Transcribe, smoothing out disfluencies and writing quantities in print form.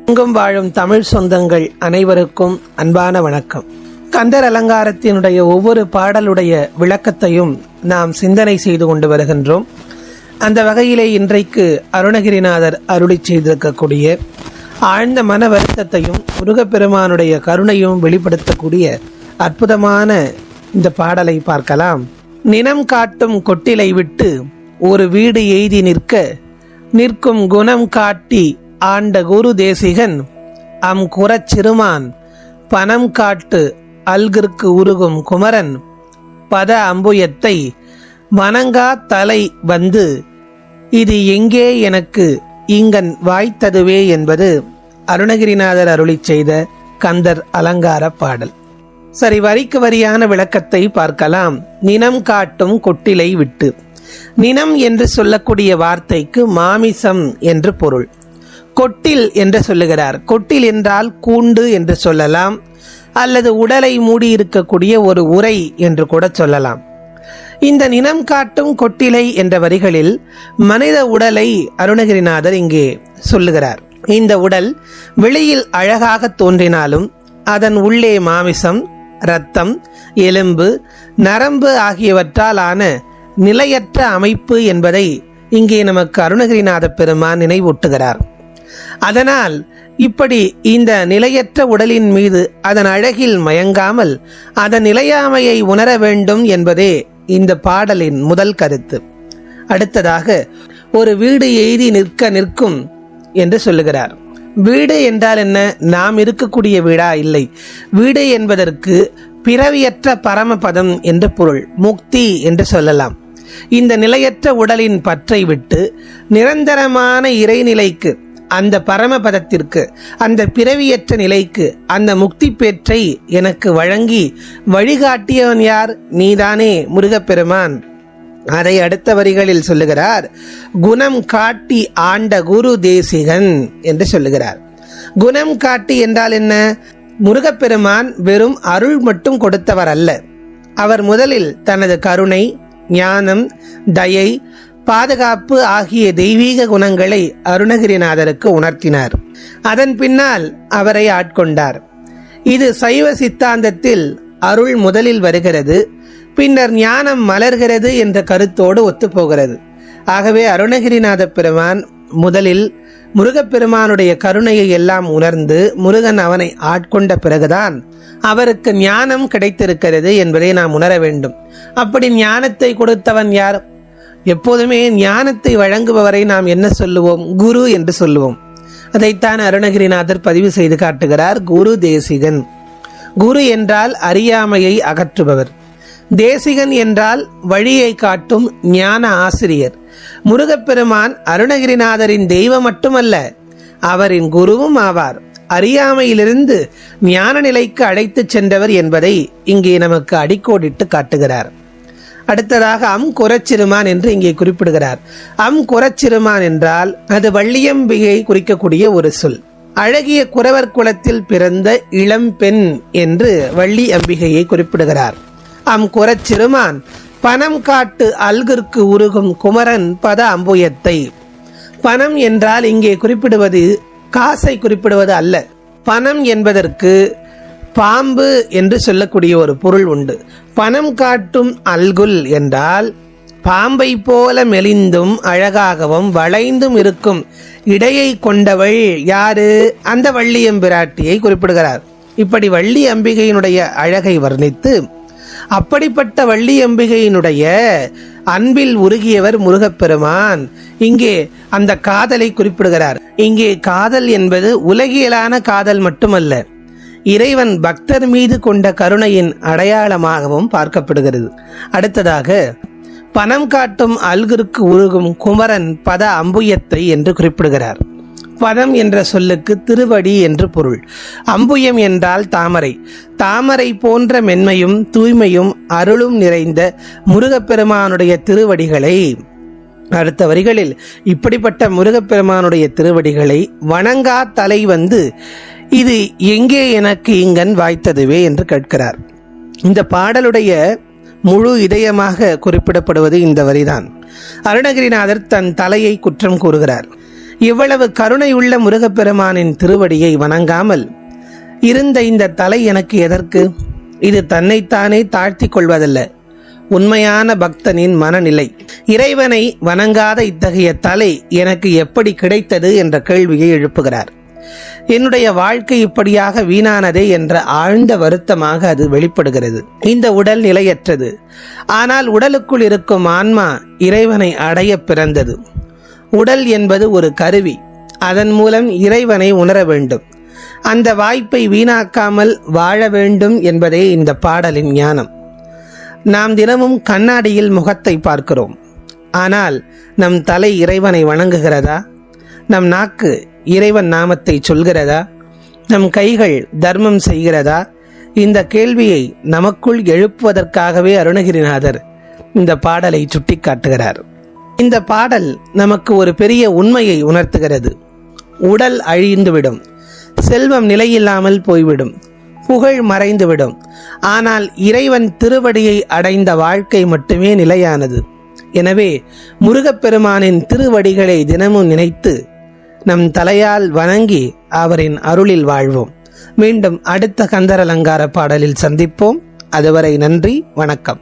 எங்கும் வாழும் தமிழ் சொந்தங்கள் அனைவருக்கும் அன்பான வணக்கம். கந்தர் அலங்காரத்தினுடைய ஒவ்வொரு பாடலுடைய விளக்கத்தையும் நாம் சிந்தனை செய்து கொண்டு வருகின்றோம். அந்த வகையிலே இன்றைக்கு அருணகிரிநாதர் அருளி செய்திருக்கக்கூடிய ஆழ்ந்த மன வருத்தத்தையும் முருகப்பெருமானுடைய கருணையும் வெளிப்படுத்தக்கூடிய அற்புதமான இந்த பாடலை பார்க்கலாம். நினம் காட்டும் கொட்டிலை விட்டு ஒரு வீடு எய்தி நிற்கும் குணம் காட்டி ஆண்ட குரு தேசிகன் குறச்சிறுமான் பணம் காட்டு அல்கிற்கு உருகும் குமரன் பத அம்புயத்தை வணங்கா தலை வந்து இது எங்கே எனக்கு இங்கன் வாய்த்ததுவே என்பது அருணகிரிநாதர் அருளி செய்த கந்தர் அலங்கார பாடல். சரி, வரிக்கு வரியான விளக்கத்தை பார்க்கலாம். நினம் காட்டும் கொட்டிலை விட்டு. நினம் என்று சொல்லக்கூடிய வார்த்தைக்கு மாமிசம் என்று பொருள். கொட்டில் என்று சொல்லுகிறார். கொட்டில் என்றால் கூண்டு என்று சொல்லலாம், அல்லது உடலை மூடி இருக்கக்கூடிய ஒரு உரை என்று கூட சொல்லலாம். இந்த நினம் காட்டும் கொட்டிலை என்ற வரிகளில் மனித உடலை அருணகிரிநாதர் இங்கே சொல்லுகிறார். இந்த உடல் வெளியில் அழகாக தோன்றினாலும் அதன் உள்ளே மாமிசம், இரத்தம், எலும்பு, நரம்பு ஆகியவற்றால் ஆன நிலையற்ற அமைப்பு என்பதை இங்கே நமக்கு அருணகிரிநாத பெருமான் நினைவூட்டுகிறார். அதனால் இப்படி இந்த நிலையற்ற உடலின் மீது அதன் அழகில் மயங்காமல் அதன் நிலையாமையை உணர வேண்டும் என்பதே இந்த பாடலின் முதல் கருத்து. அடுத்ததாக ஒரு வீடு எய்தி நிற்கும் என்று சொல்லுகிறார். வீடு என்றால் என்ன? நாம் இருக்கக்கூடிய வீடா? இல்லை. வீடு என்பதற்கு பிறவியற்ற பரமபதம் என்று பொருள், முக்தி என்று சொல்லலாம். இந்த நிலையற்ற உடலின் பற்றை விட்டு நிரந்தரமான இறைநிலைக்கு, அந்த பரமபதத்திற்கு, அந்த பிறவியற்ற நிலைக்கு, அந்த முக்தி பேற்றை எனக்கு வழங்கி வழிகாட்டியவன் யார்? நீதானே முருகப்பெருமான். அதை அடுத்த வரிகளில் சொல்லுகிறார். குணம் காட்டி ஆண்ட குரு தேசிகன் என்று சொல்லுகிறார். குணம் காட்டி என்றால் என்ன? முருகப்பெருமான் வெறும் அருள் மட்டும் கொடுத்தவர் அல்ல. அவர் முதலில் தனது கருணை, ஞானம், தயை, பாதுகாப்பு ஆகிய தெய்வீக குணங்களை அருணகிரிநாதருக்கு உணர்த்தினார். அதன் பின்னால் அவரை ஆட்கொண்டார். இது சைவ சித்தாந்தத்தில் அருள் முதலில் வருகிறது, பின்னர் ஞானம் மலர்கிறது என்ற கருத்தோடு ஒத்துப்போகிறது. ஆகவே அருணகிரிநாத பெருமான் முதலில் முருகப்பெருமானுடைய கருணையை எல்லாம் உணர்ந்து முருகன் அவனை ஆட்கொண்ட பிறகுதான் அவருக்கு ஞானம் கிடைத்திருக்கிறது என்பதை நாம் உணர வேண்டும். அப்படி ஞானத்தை கொடுத்தவன் யார்? எப்போதுமே ஞானத்தை வழங்குபவரை நாம் என்ன சொல்லுவோம்? குரு என்று சொல்லுவோம். அதைத்தான் அருணகிரிநாதர் பதிவு செய்து காட்டுகிறார். குரு தேசிகன். குரு என்றால் அறியாமையை அகற்றுபவர். தேசிகன் என்றால் வழியை காட்டும் ஞான ஆசிரியர். முருகப்பெருமான் அருணகிரிநாதரின் தெய்வம் மட்டுமல்ல, அவரின் குருவும் ஆவார். அறியாமையிலிருந்து ஞான நிலைக்கு அழைத்து சென்றவர் என்பதை இங்கே நமக்கு அடிக்கோடிட்டு காட்டுகிறார். அடுத்ததாக குறச்சிறுமான் என்று இங்கே குறிப்பிடுகிறார். குறச்சிறுமான் என்றால் அது வள்ளியம்பிகை குறிக்கக்கூடிய ஒரு சொல். அழகிய குறவர் குலத்தில் பிறந்த இளம் பெண் என்று வள்ளி அம்பிகையை குறிப்பிடுகிறார். குறச்சிறுமான் பணம் காட்டு அல்கிற்கு உருகும் குமரன் பத அம்புயத்தை. பணம் என்றால் இங்கே குறிப்பிடுவது காசை குறிப்பிடுவது அல்ல. பணம் என்பதற்கு பாம்பு என்று சொல்லக்கூடிய ஒரு பொருள் உண்டு. பணம் காட்டும் அல்குல் என்றால் பாம்பை போல மெலிந்தும் அழகாகவும் வளைந்தும் இருக்கும் இடையை கொண்டவள் யாரு? அந்த வள்ளியம்பிராட்டியை குறிப்பிடுகிறார். இப்படி வள்ளி அம்பிகையினுடைய அழகை வர்ணித்து அப்படிப்பட்ட வள்ளி அம்பிகையினுடைய அன்பில் உருகியவர் முருகப்பெருமான். இங்கே அந்த காதலை குறிப்பிடுகிறார். இங்கே காதல் என்பது உலகியலான காதல் மட்டுமல்ல, இறைவன் பக்தர் மீது கொண்ட கருணையின் அடையாளமாகவும் பார்க்கப்படுகிறது. அடுத்ததாக பணம் காட்டும் அல்கிற்கு உருகும் குமரன் பத அம்புயத்தை என்று குறிப்பிடுகிறார். பதம் என்ற சொல்லுக்கு திருவடி என்று பொருள். அம்புயம் என்றால் தாமரை. தாமரை போன்ற மென்மையும் தூய்மையும் அருளும் நிறைந்த முருகப்பெருமானுடைய திருவடிகளை, அடுத்த வரிகளில் இப்படிப்பட்ட முருகப்பெருமானுடைய திருவடிகளை வணங்கா தலை வந்து இது எங்கே எனக்கு இங்கன் வாய்த்ததுவே என்று கேட்கிறார். இந்த பாடலுடைய முழு இதயமாக குறிப்பிடப்படுவது இந்த வரிதான். அருணகிரிநாதர் தன் தலையை குற்றம் கூறுகிறார். இவ்வளவு கருணையுள்ள முருகப்பெருமானின் திருவடியை வணங்காமல் இருந்த இந்த தலை எனக்கு எதற்கு? இது தன்னைத்தானே தாழ்த்தி கொள்வதல்ல, உண்மையான பக்தனின் மனநிலை. இறைவனை வணங்காத இத்தகைய தலை எனக்கு எப்படி கிடைத்தது என்ற கேள்வியை எழுப்புகிறார். என்னுடைய வாழ்க்கை இப்படியாக வீணானதே என்ற ஆழ்ந்த வருத்தமாக அது வெளிப்படுகிறது. இந்த உடல் நிலையற்றது, ஆனால் உடலுக்குள் இருக்கும் ஆன்மா இறைவனை அடைய பிறந்தது. உடல் என்பது ஒரு கருவி, அதன் மூலம் இறைவனை உணர வேண்டும். அந்த வாய்ப்பை வீணாக்காமல் வாழ வேண்டும் என்பதே இந்த பாடலின் ஞானம். நாம் தினமும் கண்ணாடியில் முகத்தை பார்க்கிறோம், ஆனால் நம் தலை இறைவனை வணங்குகிறதா? நம் நாக்கு இறைவன் நாமத்தை சொல்கிறதா? நம் கைகள் தர்மம் செய்கிறதா? இந்த கேள்வியை நமக்குள் எழுப்புவதற்காகவே அருணகிரிநாதர் இந்த பாடலை சுட்டிக்காட்டுகிறார். இந்த பாடல் நமக்கு ஒரு பெரிய உண்மையை உணர்த்துகிறது. உடல் அழிந்துவிடும், செல்வம் நிலையில்லாமல் போய்விடும், புகழ் மறைந்துவிடும். ஆனால் இறைவன் திருவடியை அடைந்த வாழ்க்கை மட்டுமே நிலையானது. எனவே முருகப்பெருமானின் திருவடிகளை தினமும் நினைத்து நம் தலையால் வணங்கி அவரின் அருளில் வாழ்வோம். மீண்டும் அடுத்த கந்தர் அலங்கார பாடலில் சந்திப்போம். அதுவரை நன்றி, வணக்கம்.